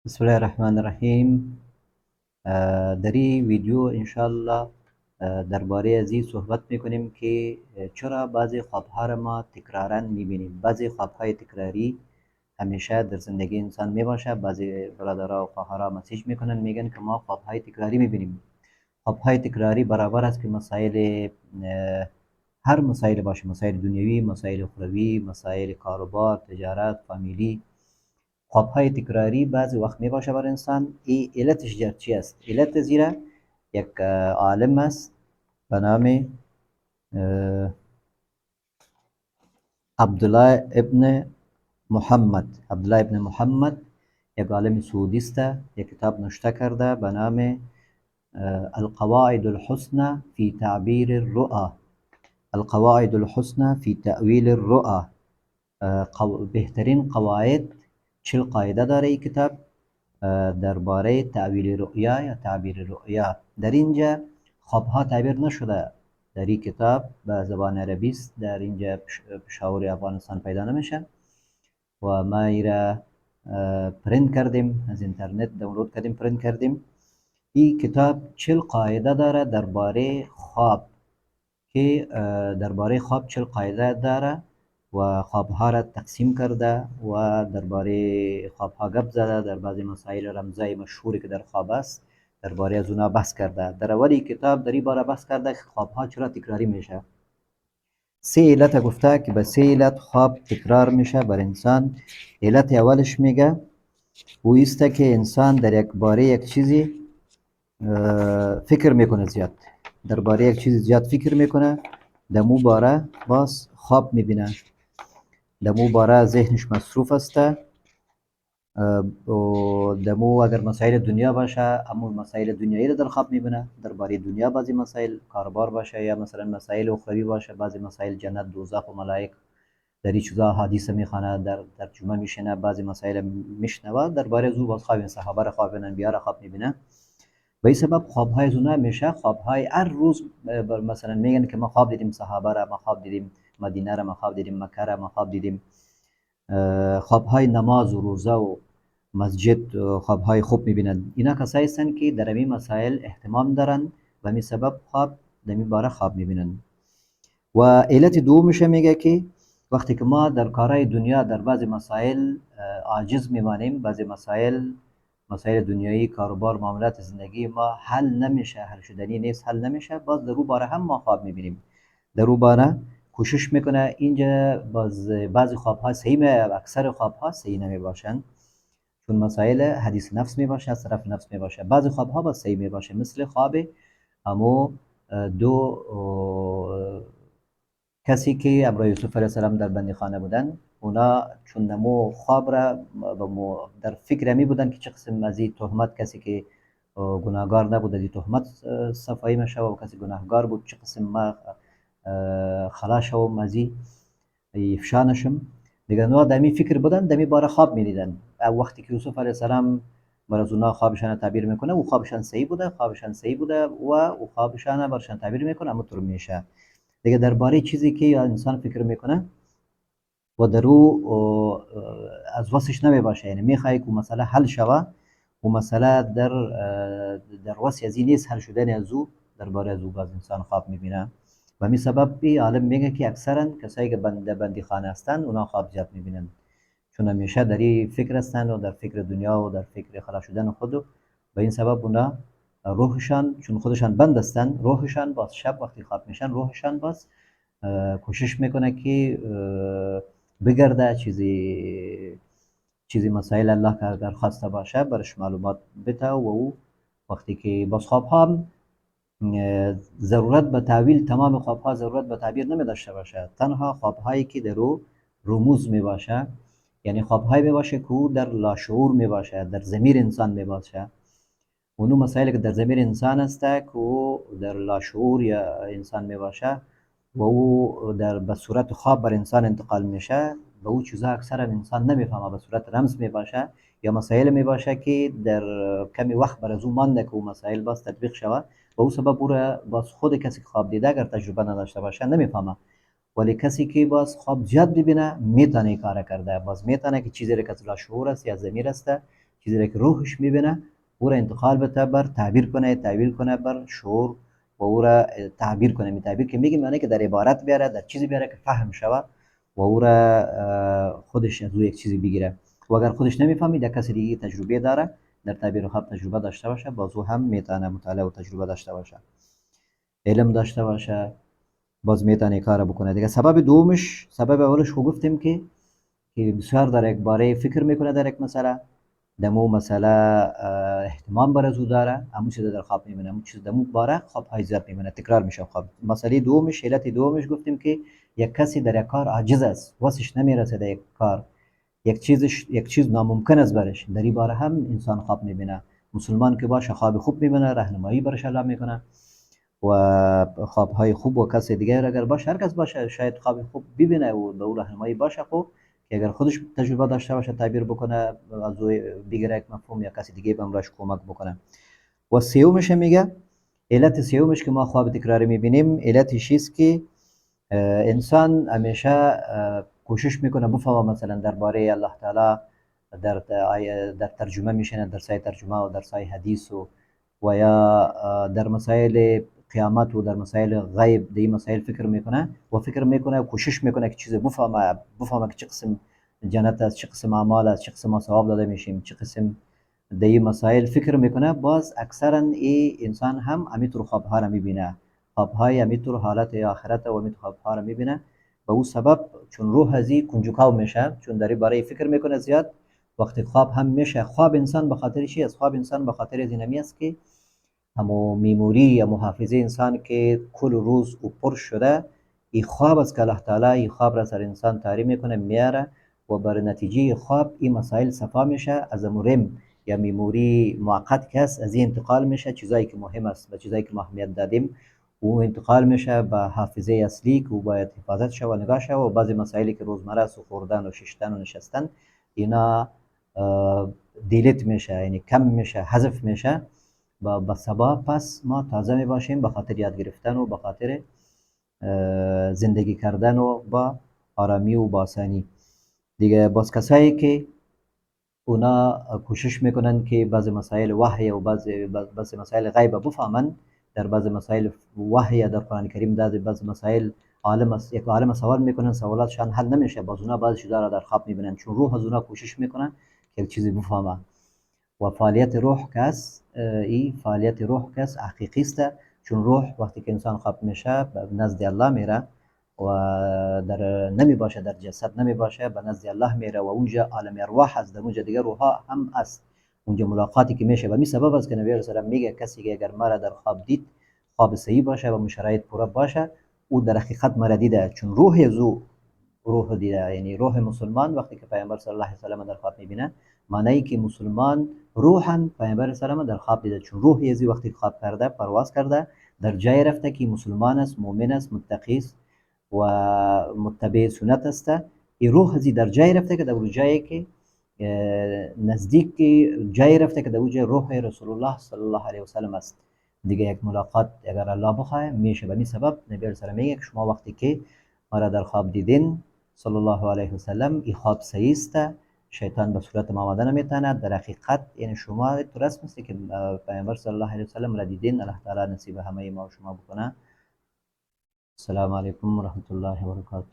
بسم الله الرحمن الرحیم. در این ویدیو انشالله درباره از این صحبت میکنیم که چرا بعضی خوابها را ما تکرارا میبینیم. بعضی خوابهای تکراری همیشه در زندگی انسان میباشه. بعضی برادرها و خواهرها مسیج میکنن میگن که ما خوابهای تکراری میبینیم. خوابهای تکراری برابر است که مسائل هر مسائل باشه، مسائل دنیوی، مسائل اخروی، مسائل کاروبار، تجارت، فامیلی. خوابهای تکراری بعضی وقت می باشه بر انسان. این علتش در چی است؟ علت زیرا یک عالم است به نام عبدالله ابن محمد. عبدالله ابن محمد یک عالم سعودی است، یک کتاب نوشته کرده به نام القواعد الحسنى في تعبیر الرؤى. القواعد الحسنى في تأویل الرؤى. بهترین قواعد 40 قاعده داره این کتاب درباره تعبیر رؤیا یا تعبیر رؤیا. در اینجا خوابها تعبیر نشده در این کتاب، به زبان عربی است. در اینجا شعور افغانستان پیدا نمیشه و ما ایرا پرینت کردیم، از اینترنت دانلود کردیم، پرینت کردیم. این کتاب 40 قاعده داره درباره خواب، که درباره خواب 40 قاعده داره و خوابها را تقسیم کرده و درباره خوابها گپ زده. در بعضی مسائل رمزای مشهوری که در خواب است درباره از اونا بحث کرده. در اولی کتاب در این باره بحث کرده که خوابها چرا تکراری میشه. 3 علت گفته که به 3 علت خواب تکرار میشه بر انسان. علت اولش میگه او است که انسان در یک باره یک چیزی فکر میکنه زیاد، درباره یک چیز زیاد فکر میکنه، دمو باره باز خواب میبینه، دمو باره ذهنش مصروف است و دمو اگر مسائل دنیا باشه اما مسائل دنیایی رو در خواب میبینه، درباره دنیا بعضی مسائل کاربار باشه یا مثلا مسائل اخروی باشه، بعضی مسائل جنت، دوزخ و ملائک، در این چیزا حدیث میخوانه، در ترجمه میشنه، بعضی مسائل میشنوه، درباره زو باز خواب صحابه را خواب میبینه، انبیا را خواب میبینه. به این سبب خوابهای از اونها میشه خوابهای هر روز. مثلا میگن که ما خواب دیدیم صحابه را، ما خواب دیدیم مدینه را، ما خواب دیدیم مکه را، ما خواب دیدیم. خوابهای نماز و روزه و مسجد خوابهای خوب میبینن. اینا کسایی هستند که در این مسائل اهتمام دارن و می سبب خواب در این باره خواب میبینن. و علت دومش میگه که وقتی که ما در کارهای دنیا در بعضی مسائل عاجز میمانیم، بعضی مسائل دنیایی، کاروبار، معاملات زندگی ما حل نمیشه، حل شدنی نیست، حل نمیشه، باز در او باره هم ما خواب میبینیم. در او باره کوشش میکنه. اینجا بعضی خوابها صحیح اکثر خوابها صحیح نمیباشن، چون مسائل حدیث نفس میباشه، از طرف نفس میباشه. بعضی خوابها با صحیح میباشه، مثل خواب امو دو کسی که امرای یوسف علیه السلام در بندیخانه بودن، اونا چون نمو خواب را در فکر می بودن که چه قسم از این تهمت، کسی که گناهگار نبود از این تهمت صفایی میشه و کسی گناهگار بود چه قسم ما خلاص شوم از این افشا نشم دیگه. اونا در این فکر بودن، در این باره خواب میدیدن. وقتی که یوسف علیه السلام برای اونا خوابشان تعبیر میکنه و خوابشان صحیح بوده، و خوابشان برشان تعبیر میکنه اما طور میشه دیگه. درباره چیزی که انسان فکر میکنه و درو از واسش نمیباشه، یعنی میخوای که مسئله حل شوه و مسئله در واسه از این نیست حل شدن از او، درباره از او باز انسان خواب میبینه. و می سبب بی عالم میگه که اکثرا کسایی که بندی خانه هستن اونا خواب زیاد میبینن، چون همیشه در این فکر هستن و در فکر دنیا و در فکر خلاص شدن خود. و به این سبب اونا روحشان، چون خودشان بند هستن، روحشان باز شب وقتی خواب میشن روحشان باز کوشش میکنه که بگرده چیزی مسائل الله که اگر خواسته باشه برش معلومات بده. و او وقتی که باز خواب هم ضرورت به تعویل، تمام خواب ها ضرورت به تعبیر نمی داشته باشه، تنها خواب هایی که در او رموز می باشه، یعنی خواب هایی می باشه که او در لاشعور می باشه، در ضمیر انسان می باشه. اونو مسائلی که در ضمیر انسان است که او در لاشعور یا انسان می باشه و او به صورت خواب بر انسان انتقال میشه. و او چیزا اکثرا انسان نمیفهمه، به صورت رمز می باشه یا مسائل می باشه که در کمی وقت بر از او مانده که او مسائل باز تطبیق شوه. و او سبب او را باز خود کسی که خواب دیده اگر تجربه نداشته باشه نمیفهمه، ولی کسی که باز خواب زیاد ببینه میتونه کار کرده، باز میتونه که چیزی را که لاشعور است یا ضمیر است چیزی را که روحش میبینه او را انتقال بده بر تعبیر کنه، تعبیر کنه بر شعور و او را تعبیر کنه. می تعبیر که میگه معنی که در عبارت بیاره، در چیزی بیاره که فهم شود و او را خودش از او یک چیزی بگیره. و اگر خودش نمیفهمید، یک کسی دیگه تجربه داره در تعبیر خواب تجربه داشته باشه، باز او هم میتونه مطالعه و تجربه داشته باشه، علم داشته باشه، باز میتونه کار بکنه دیگه. سبب دومش، سبب اولش خو گفتیم که بسیار در یک باره فکر میکنه، در یک مسئله، دمو مسئله اهتمام بر او داره، همون چیز در خواب میبینه، همون چیز دمو باره خواب های زیاد میبینه، تکرار میشه خواب. مسئله دومش، علت دومش گفتیم که یک کسی در یک کار عاجز است، واسش نمیرسه در یک کار، یک چیز ناممکن است برش، در این باره هم انسان خواب میبینه. مسلمان که باشه خواب خوب میبینه، راهنمایی برش الله میکنه و خوابهای خوب. و کسی دیگه اگر باشه، هر کس باشه، شاید خواب خوب ببینه و به او راهنمایی باشه، خب که اگر خودش تجربه داشته باشه تعبیر بکنه، از او بگیره یک مفهوم، یا کسی دیگه به امراش کمک بکنه. و سیومش میگه، علت سیومش که ما خواب تکراری میبینیم، علتش است که انسان همیشه کوشش میکنه بفهمه مثلا درباره الله تعالی در ترجمه میشنه، در سای ترجمه و در سای حدیث و یا در مسائل قیامت و در مسائل غیب، در این مسائل فکر میکنه و فکر میکنه و کوشش میکنه که چیز بفهمه که چه قسم جنت است، چه قسم اعمال است، چه قسم ما ثواب داده میشیم، چه قسم در این مسائل فکر میکنه. باز اکثرا این انسان هم همینطور خوابها را میبینه، خوابهای همینطور حالت آخرت و همینطور خوابها را میبینه. به او سبب چون روح ازی کنجکاو میشه، چون در این باره فکر میکنه زیاد، وقتی خواب هم میشه. خواب انسان به خاطر چی است؟ خواب انسان به خاطر از اینمی است که همو میموری یا محافظه انسان که کل روز او پر شده، این خواب است که الله تعالی این خواب را سر انسان طاری میکنه، میاره و بر نتیجه خواب این مسائل صفا میشه، از مورم یا میموری موقت که است از این انتقال میشه، چیزایی که مهم است و چیزایی که اهمیت دادیم او انتقال میشه به حافظه اصلی که او باید حفاظت شه و نگاه شه. و بعضی مسائلی که روزمره است، خوردن و ششتن و نشستن، اینا دیلیت میشه، یعنی کم میشه، حذف میشه. با سبا پس ما تازه می باشیم به خاطر یاد گرفتن و به خاطر زندگی کردن و با آرامی و با آسانی دیگه. باز کسایی که اونا کوشش میکنن که بعضی مسائل وحی و بعضی مسائل غیب بفهمن، در بعضی مسائل وحی در قرآن کریم داده، بعضی مسائل یک عالم سوال میکنن، سوالاتشان حل نمیشه، باز اونا بعضی چیزا را در خواب میبینن، چون روح از اونا کوشش میکنن که یک چیزی بفهمه. و فعالیت روح کس این فعالیت روح کس حقیقی است، چون روح وقتی که انسان خواب میشه نزد الله میره و در نمی باشه، در جسد نمی باشه، به نزد الله میره و اونجا عالم ارواح هست، در اونجا دیگه روحا هم است، اونجا ملاقاتی که میشه. و می سبب است که نبی علیه السلام میگه کسی که اگر مرا در خواب دید، خواب صحیح باشه و شرایط پورا باشه، او در حقیقت مرا دیده، چون روح زو روح دیده. یعنی روح مسلمان وقتی که پیامبر صلی الله علیه و سلم در خواب میبینه، معنی که مسلمان روحا پیامبر صلی الله علیه و سلم در خواب دیده، چون روح یزی وقتی خواب کرده، پرواز کرده، در جای رفته که مسلمان است، مؤمن است، متقی است و متبع سنت است. این روح ازی در جای رفته که در جایی که نزدیک جای رفته که در جای روح رسول الله صلی الله علیه و سلم است. دیگه یک ملاقات اگر الله بخواه میشه. به این سبب نبی علیه السلام میگه که شما وقتی که مرا در خواب دیدین صلی الله علیه و سلم، این خواب صحیح است، شیطان به صورت ما آمده نمیتونه. در حقیقت یعنی شما تو رسم است که پیامبر صلی الله علیه و سلم را دیدین. الله تعالی نصیب همه ما و شما بکنه. السلام علیکم و رحمت الله و برکاته.